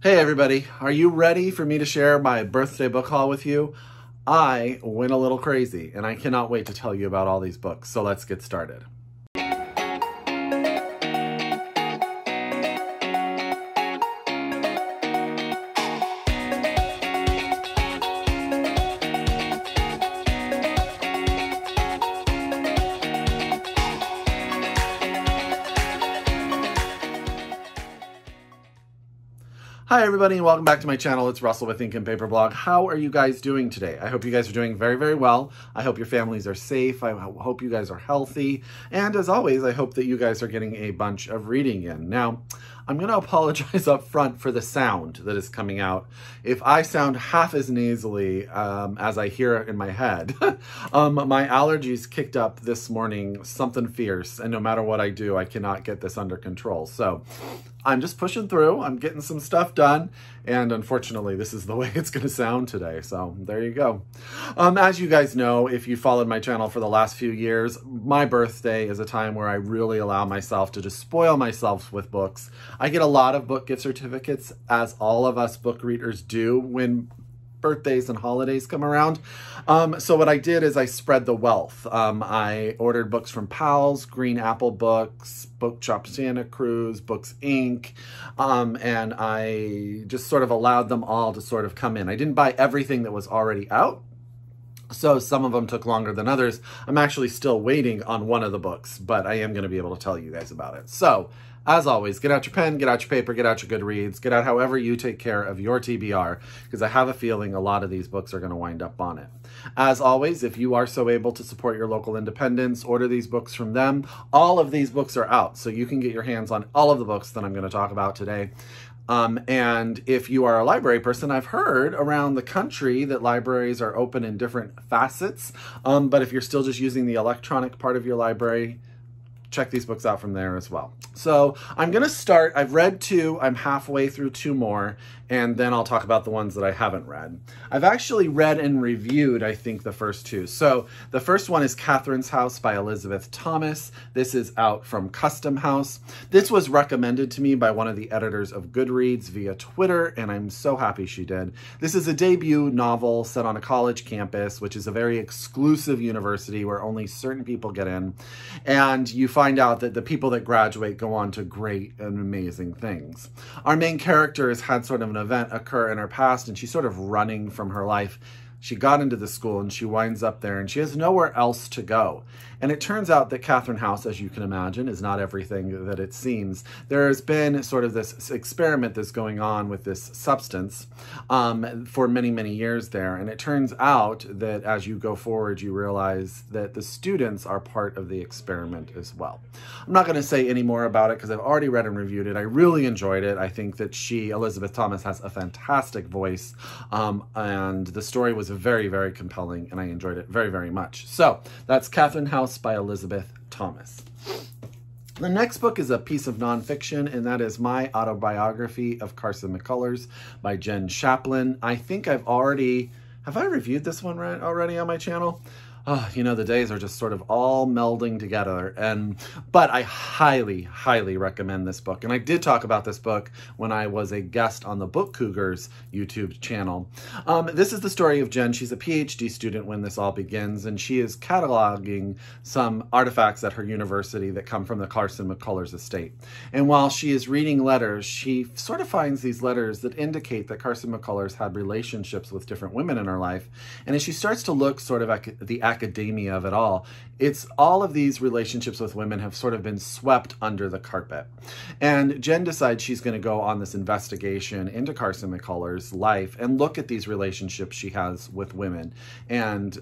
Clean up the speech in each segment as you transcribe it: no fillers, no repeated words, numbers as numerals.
Hey everybody, are you ready for me to share my birthday book haul with you? I went a little crazy and I cannot wait to tell you about all these books, so let's get started. Hi everybody and welcome back to my channel. It's Russell with Ink and Paper Blog. How are you guys doing today? I hope you guys are doing very, very well. I hope your families are safe. I hope you guys are healthy. And as always, I hope that you guys are getting a bunch of reading in. Now, I'm going to apologize up front for the sound that is coming out. If I sound half as nasally as I hear it in my head, my allergies kicked up this morning, something fierce, and no matter what I do, I cannot get this under control. So I'm just pushing through. I'm getting some stuff done, and unfortunately, this is the way it's going to sound today. So there you go. As you guys know, if you followed my channel for the last few years, my birthday is a time where I really allow myself to just spoil myself with books. I get a lot of book gift certificates, as all of us book readers do when birthdays and holidays come around. So what I did is I spread the wealth. I ordered books from Powell's, Green Apple Books, Bookshop Santa Cruz, Books Inc., and I just sort of allowed them all to sort of come in. I didn't buy everything that was already out, so some of them took longer than others. I'm actually still waiting on one of the books, but I am going to be able to tell you guys about it. So, as always, get out your pen, get out your paper, get out your Goodreads, get out however you take care of your TBR, because I have a feeling a lot of these books are going to wind up on it. As always, if you are so able to support your local independents, order these books from them. All of these books are out, so you can get your hands on all of the books that I'm going to talk about today. And if you are a library person, I've heard around the country that libraries are open in different facets, but if you're still just using the electronic part of your library, check these books out from there as well. So I'm going to start. I've read 2. I'm halfway through 2 more, and then I'll talk about the ones that I haven't read. I've actually read and reviewed, I think, the first 2. So the first one is Catherine's House by Elisabeth Thomas. This is out from Custom House. This was recommended to me by one of the editors of Goodreads via Twitter, and I'm so happy she did. This is a debut novel set on a college campus, which is a very exclusive university where only certain people get in, and you find out that the people that graduate go on to great and amazing things. Our main character has had sort of an event occur in her past, and she's sort of running from her life. She got into the school and she winds up there and she has nowhere else to go. And it turns out that Catherine House, as you can imagine, is not everything that it seems. There has been sort of this experiment that's going on with this substance for many, many years there. And it turns out that as you go forward, you realize that the students are part of the experiment as well. I'm not going to say any more about it because I've already read and reviewed it. I really enjoyed it. I think that Elisabeth Thomas, has a fantastic voice, and the story was very, very compelling, and I enjoyed it very, very much. So that's Catherine House by Elisabeth Thomas. The next book is a piece of nonfiction, and that is my autobiography of Carson McCullers by Jenn Shapland. I think have I reviewed this one already on my channel? Oh, you know, the days are just sort of all melding together. But I highly, highly recommend this book. And I did talk about this book when I was a guest on the Book Cougars YouTube channel. This is the story of Jenn. She's a PhD student when this all begins, and she is cataloging some artifacts at her university that come from the Carson McCullers estate. And while she is reading letters, she sort of finds these letters that indicate that Carson McCullers had relationships with different women in her life. And as she starts to look sort of at the academia of it all, it's all of these relationships with women have sort of been swept under the carpet. And Jenn decides she's going to go on this investigation into Carson McCullers' life and look at these relationships she has with women and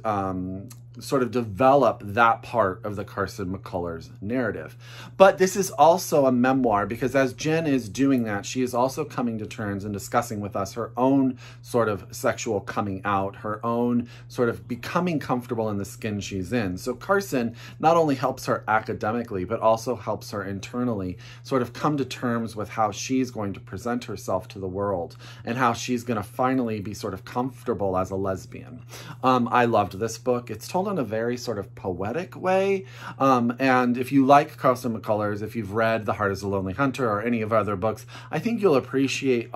sort of develop that part of the Carson McCullers narrative. But this is also a memoir because as Jenn is doing that, she is also coming to terms and discussing with us her own sort of sexual coming out, her own sort of becoming comfortable in the skin she's in. So Carson not only helps her academically, but also helps her internally sort of come to terms with how she's going to present herself to the world and how she's going to finally be sort of comfortable as a lesbian. I loved this book. It's told told in a very sort of poetic way. And if you like Carson McCullers, if you've read The Heart is a Lonely Hunter or any of our other books, I think you'll appreciate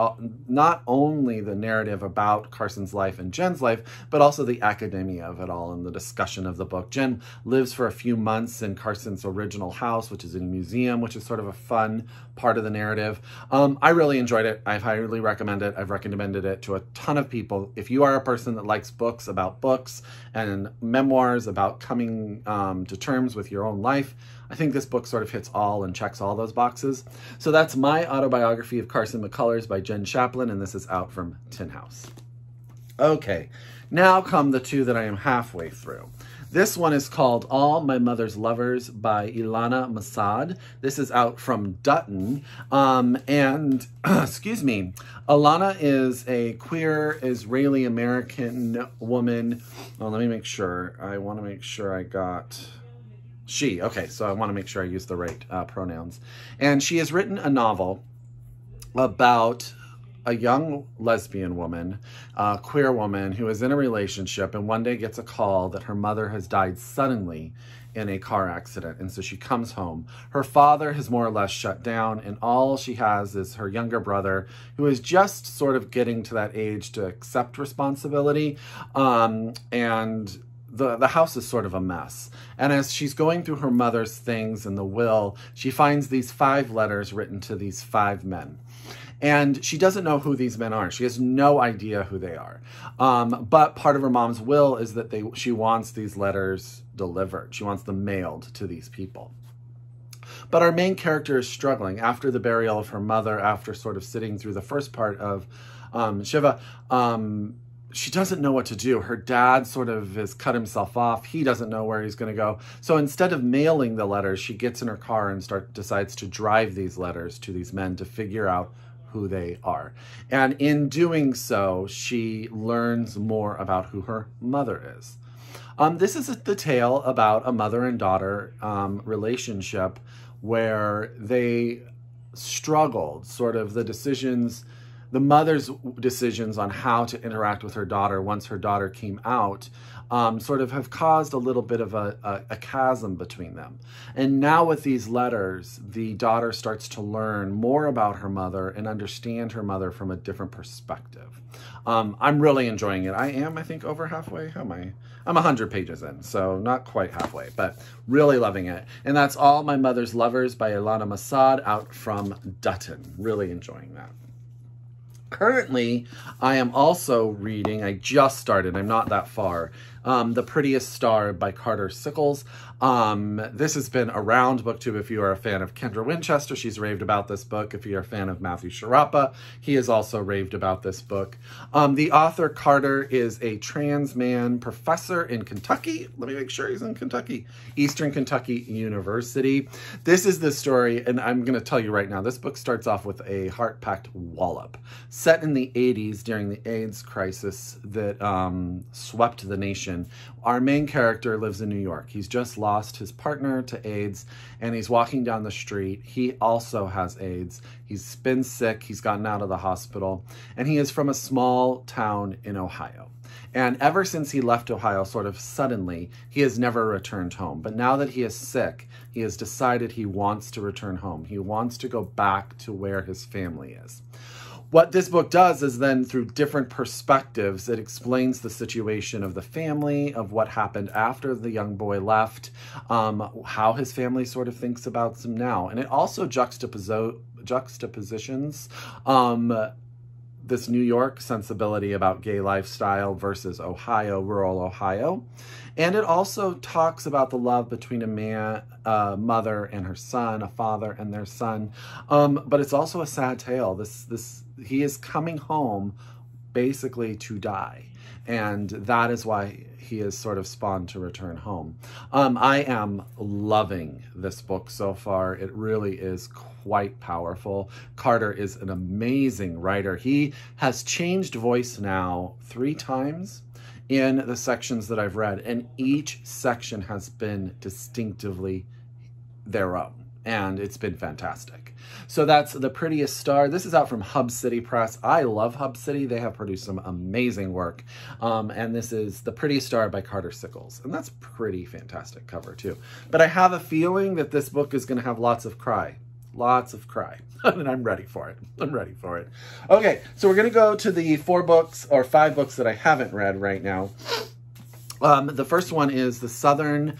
not only the narrative about Carson's life and Jenn's life, but also the academia of it all and the discussion of the book. Jenn lives for a few months in Carson's original house, which is a museum, which is sort of a fun part of the narrative. I really enjoyed it. I highly recommend it. I've recommended it to a ton of people. If you are a person that likes books about books and memoirs about coming to terms with your own life, I think this book sort of hits all and checks all those boxes. So that's my autobiography of Carson McCullers by Jenn Shapland, and this is out from Tin House. Okay, now come the two that I am halfway through. This one is called All My Mother's Lovers by Alana Mossad. This is out from Dutton. And, excuse me, Ilana is a queer Israeli-American woman. Oh, let me make sure. I want to make sure I got... She. Okay, so I want to make sure I use the right pronouns. And she has written a novel about a young lesbian woman, a queer woman who is in a relationship and one day gets a call that her mother has died suddenly in a car accident. And so she comes home. Her father has more or less shut down, and all she has is her younger brother, who is just sort of getting to that age to accept responsibility. And the house is sort of a mess. And as she's going through her mother's things and the will, she finds these 5 letters written to these 5 men. And she doesn't know who these men are. She has no idea who they are. But part of her mom's will is that she wants these letters delivered. She wants them mailed to these people. But our main character is struggling. After the burial of her mother, after sort of sitting through the first part of Shiva, she doesn't know what to do. Her dad sort of has cut himself off. He doesn't know where he's going to go. So instead of mailing the letters, she gets in her car and decides to drive these letters to these men to figure out who they are. And in doing so, she learns more about who her mother is. This is the tale about a mother and daughter relationship where they struggled, sort of the mother's decisions on how to interact with her daughter once her daughter came out sort of have caused a little bit of a chasm between them. And now with these letters, the daughter starts to learn more about her mother and understand her mother from a different perspective. I'm really enjoying it. I think, over halfway. How am I? I'm 100 pages in, so not quite halfway, but really loving it. And that's All My Mother's Lovers by Alana Mossad, out from Dutton. Really enjoying that. Currently, I am also reading, I just started, I'm not that far, The Prettiest Star by Carter Sickels. This has been around BookTube if you are a fan of Kendra Winchester. She's raved about this book. If you're a fan of Matthew Sharapa, he has also raved about this book. The author, Carter, is a trans man professor in Kentucky. Let me make sure he's in Kentucky. Eastern Kentucky University. This is the story, and I'm going to tell you right now, this book starts off with a heart-packed wallop. Set in the 80s during the AIDS crisis that swept the nation, our main character lives in New York. He's just lost his partner to AIDS, and he's walking down the street. He also has AIDS. He's been sick. He's gotten out of the hospital, and he is from a small town in Ohio. And ever since he left Ohio, sort of suddenly, he has never returned home. But now that he is sick, he has decided he wants to return home. He wants to go back to where his family is. What this book does is then, through different perspectives, it explains the situation of the family, of what happened after the young boy left, how his family sort of thinks about him now. And it also juxtapositions this New York sensibility about gay lifestyle versus Ohio, rural Ohio. And it also talks about the love between a mother and her son, a father and their son. But it's also a sad tale. He is coming home basically to die. And that is why he is sort of spawned to return home. I am loving this book so far. It really is quite powerful. Carter is an amazing writer. He has changed voice now 3 times in the sections that I've read, and each section has been distinctively their own. and it's been fantastic. So that's The Prettiest Star. This is out from Hubcity Press. I love Hubcity. They have produced some amazing work. And this is The Prettiest Star by Carter Sickels. And that's pretty fantastic cover too. But I have a feeling that this book is going to have lots of cry. Lots of cry. And I'm ready for it. I'm ready for it. Okay, so we're going to go to the 4 books or 5 books that I haven't read right now. The first one is The Southern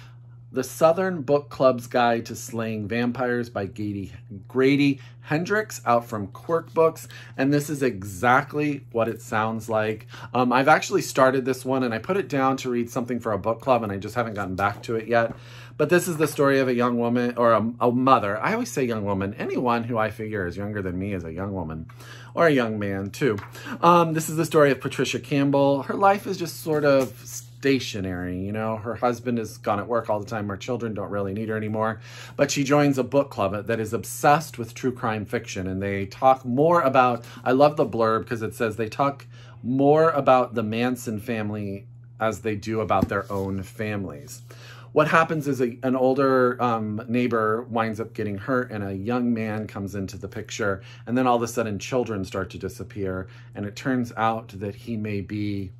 Book Club's Guide to Slaying Vampires by Grady Hendrix, out from Quirk Books. And this is exactly what it sounds like. I've actually started this one and I put it down to read something for a book club and I just haven't gotten back to it yet. But this is the story of a young woman, or a mother. I always say young woman. Anyone who I figure is younger than me is a young woman, or a young man too. This is the story of Patricia Campbell. Her life is just sort of stationary, you know. Her husband is gone at work all the time. Her children don't really need her anymore. But she joins a book club that is obsessed with true crime fiction. And they talk more about, I love the blurb because it says they talk more about the Manson family as they do about their own families. What happens is an older neighbor winds up getting hurt and a young man comes into the picture. And then all of a sudden children start to disappear. And it turns out that he may be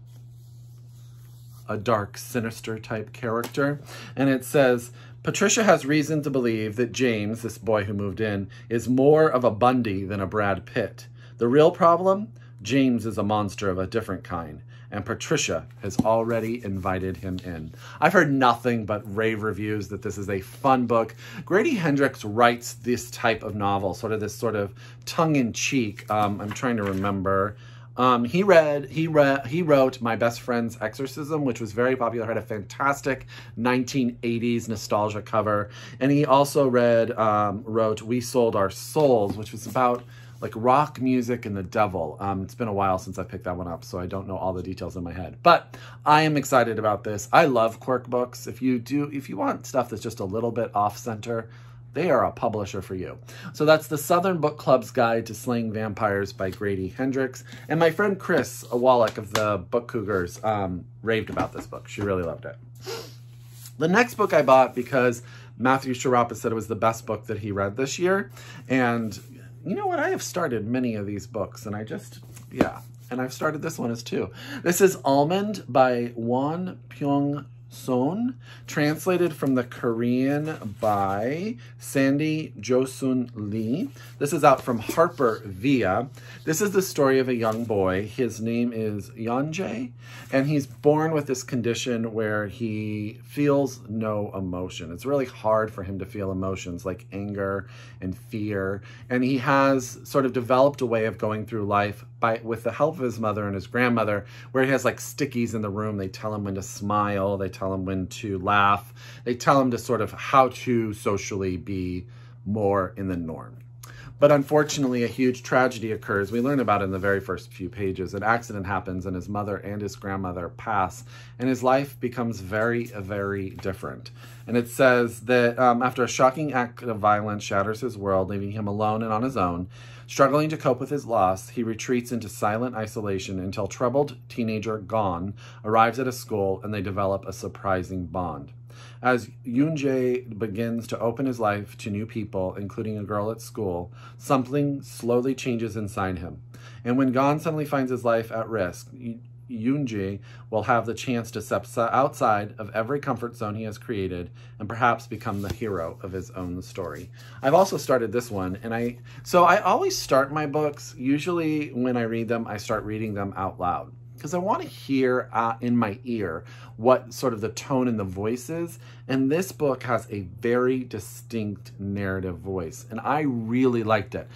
a dark, sinister type character. And it says, Patricia has reason to believe that James, this boy who moved in, is more of a Bundy than a Brad Pitt. The real problem? James is a monster of a different kind. And Patricia has already invited him in. I've heard nothing but rave reviews that this is a fun book. Grady Hendrix writes this type of novel, sort of tongue-in-cheek. I'm trying to remember. He wrote My Best Friend's Exorcism, which was very popular, had a fantastic 1980s nostalgia cover. And he also wrote We Sold Our Souls, which was about like rock music and the devil. It's been a while since I picked that one up, so I don't know all the details in my head. But I am excited about this. I love Quirk Books. If you want stuff that's just a little bit off-center, they are a publisher for you. So that's The Southern Book Club's Guide to Slaying Vampires by Grady Hendrix. And my friend Chris Wallach of the Book Cougars raved about this book. She really loved it. The next book I bought because Matthew Sharapa said it was the best book that he read this year. And you know what? I have started many of these books and and I've started this one as too. This is Almond by Won-Pyung Sohn, translated from the Korean by Sandy Josun Lee. This is out from Harpervia. This is the story of a young boy. His name is Yeonjae, and he's born with this condition where he feels no emotion. It's really hard for him to feel emotions like anger and fear, and he has sort of developed a way of going through life with the help of his mother and his grandmother, where he has like stickies in the room. They tell him when to smile, they tell him when to laugh, they tell him to sort of how to socially be more in the norm. But unfortunately, a huge tragedy occurs. We learn about it in the very first few pages. An accident happens and his mother and his grandmother pass, and his life becomes very, very different. And it says that after a shocking act of violence shatters his world, leaving him alone and on his own, struggling to cope with his loss, he retreats into silent isolation until troubled teenager Gon arrives at a school and they develop a surprising bond. As Yeonjae begins to open his life to new people, including a girl at school, something slowly changes inside him. And when Gon suddenly finds his life at risk, Yeonjae will have the chance to step outside of every comfort zone he has created and perhaps become the hero of his own story. I've also started this one, and I always start my books, usually when I read them, I start reading them out loud, because I want to hear in my ear what sort of the tone and the voice is. And this book has a very distinct narrative voice, and I really liked it.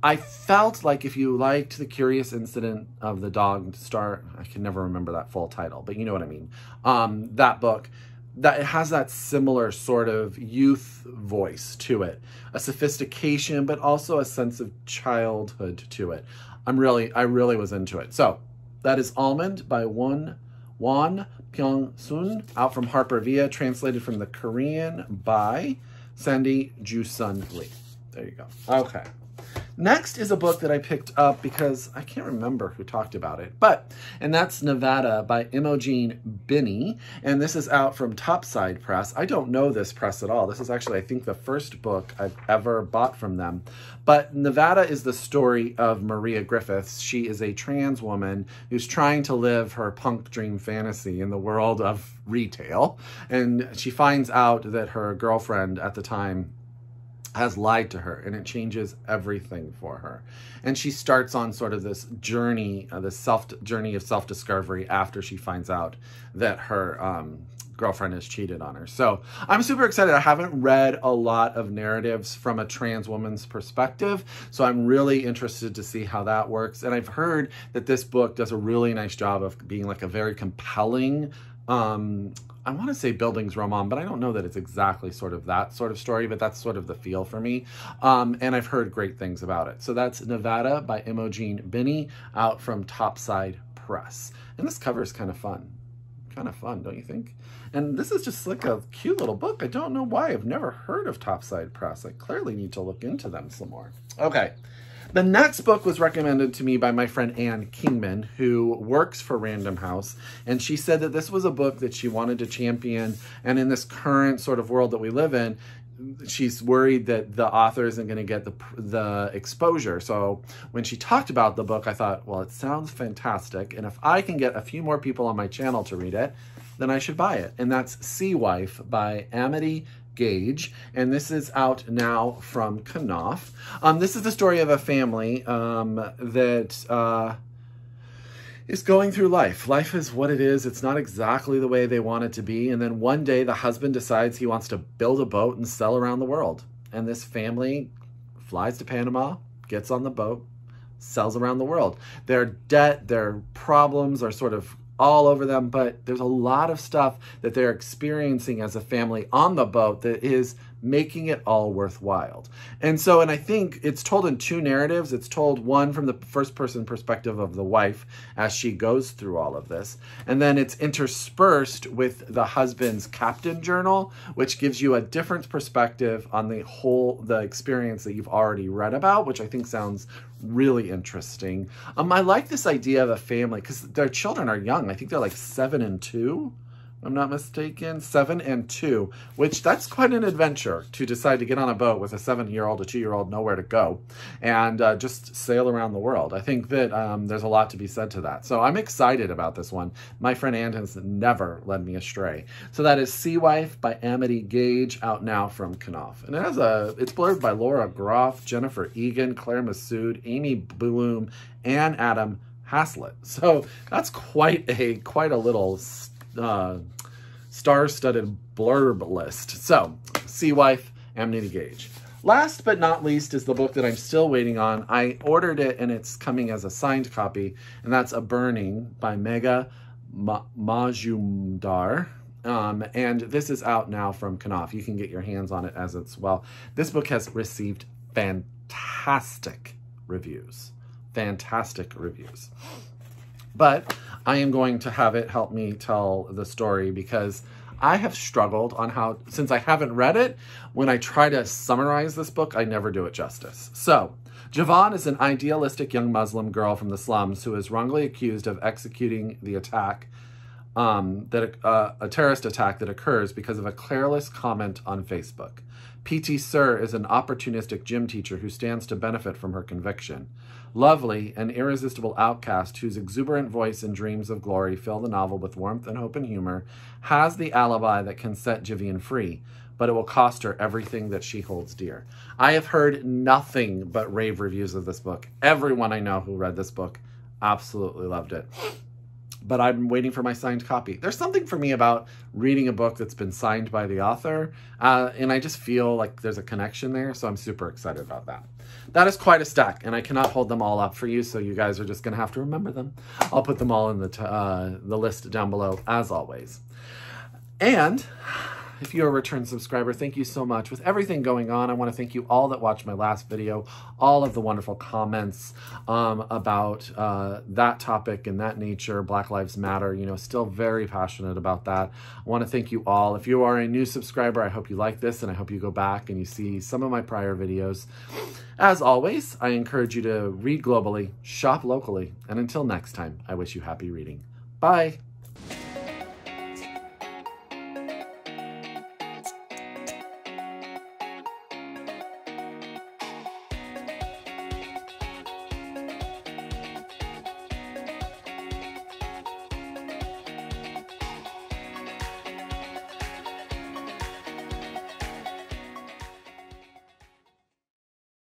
I felt like if you liked The Curious Incident of the Dog Star, I can never remember that full title, but you know what I mean. That book, that it has that similar sort of youth voice to it, a sophistication, but also a sense of childhood to it. I really was into it. So that is Almond by Won-Pyung Sohn, out from Harpervia, translated from the Korean by Sandy Josun Lee. There you go. Okay. Next is a book that I picked up because I can't remember who talked about it, and that's Nevada by Imogen Binnie, and this is out from Topside Press. I don't know this press at all. This is actually, I think, the first book I've ever bought from them. But Nevada is the story of Maria Griffiths. She is a trans woman who's trying to live her punk dream fantasy in the world of retail, and she finds out that her girlfriend at the time has lied to her, and it changes everything for her. And she starts on sort of this journey, this journey of self-discovery after she finds out that her girlfriend has cheated on her. So I'm super excited. I haven't read a lot of narratives from a trans woman's perspective, so I'm really interested to see how that works. And I've heard that this book does a really nice job of being like a very compelling, I want to say Bildungsroman, but I don't know that it's exactly sort of that sort of story, but that's sort of the feel for me. And I've heard great things about it. So that's Nevada by Imogen Binnie, out from Topside Press. And this cover is kind of fun. Kind of fun, don't you think? And this is just like a cute little book. I don't know why. I've never heard of Topside Press. I clearly need to look into them some more. Okay. The next book was recommended to me by my friend Ann Kingman, who works for Random House, and she said that this was a book that she wanted to champion, and in this current sort of world that we live in, she's worried that the author isn't going to get the exposure. So when she talked about the book, I thought, well, it sounds fantastic, and if I can get a few more people on my channel to read it, then I should buy it. And that's Sea Wife by Amity, Gaige, and this is out now from Knopf. This is the story of a family that is going through life. Life is what it is. It's not exactly the way they want it to be. And then one day the husband decides he wants to build a boat and sail around the world. And this family flies to Panama, gets on the boat, sails around the world. Their debt, their problems are sort of all over them, but there's a lot of stuff that they're experiencing as a family on the boat that is making it all worthwhile. And I think it's told in two narratives. It's told one from the first person perspective of the wife as she goes through all of this. And then it's interspersed with the husband's captain journal, which gives you a different perspective on the experience that you've already read about, which I think sounds really interesting. I like this idea of a family because their children are young. I think they're like 7 and 2. I'm not mistaken, 7 and 2, which that's quite an adventure to decide to get on a boat with a 7-year-old, a 2-year-old, nowhere to go, and just sail around the world. I think that there's a lot to be said to that. So I'm excited about this one. My friend Ann has never led me astray. So that is Sea Wife by Amity Gaige, out now from Knopf. And it's blurred by Laura Groff, Jennifer Egan, Claire Masad, Amy Bloom, and Adam Haslett. So that's quite a little star-studded blurb list. So, Sea Wife, Amity Gaige. Last but not least is the book that I'm still waiting on. I ordered it and it's coming as a signed copy, and that's A Burning by Megha Majumdar. And this is out now from Knopf. You can get your hands on it as it's well. This book has received fantastic reviews. Fantastic reviews. But I am going to have it help me tell the story because I have struggled on how, since I haven't read it, when I try to summarize this book, I never do it justice. So, Javan is an idealistic young Muslim girl from the slums who is wrongly accused of executing the attack, a terrorist attack that occurs because of a careless comment on Facebook. P.T. Sir is an opportunistic gym teacher who stands to benefit from her conviction. Lovely, an irresistible outcast whose exuberant voice and dreams of glory fill the novel with warmth and hope and humor, has the alibi that can set Javan free, but it will cost her everything that she holds dear. I have heard nothing but rave reviews of this book. Everyone I know who read this book absolutely loved it. But I'm waiting for my signed copy. There's something for me about reading a book that's been signed by the author, and I just feel like there's a connection there, so I'm super excited about that. That is quite a stack, and I cannot hold them all up for you, so you guys are just going to have to remember them. I'll put them all in the list down below, as always. And if you're a return subscriber, thank you so much. With everything going on, I want to thank you all that watched my last video, all of the wonderful comments about that topic and that nature, Black Lives Matter, you know, still very passionate about that. I want to thank you all. If you are a new subscriber, I hope you like this, and I hope you go back and you see some of my prior videos. As always, I encourage you to read globally, shop locally, and until next time, I wish you happy reading. Bye.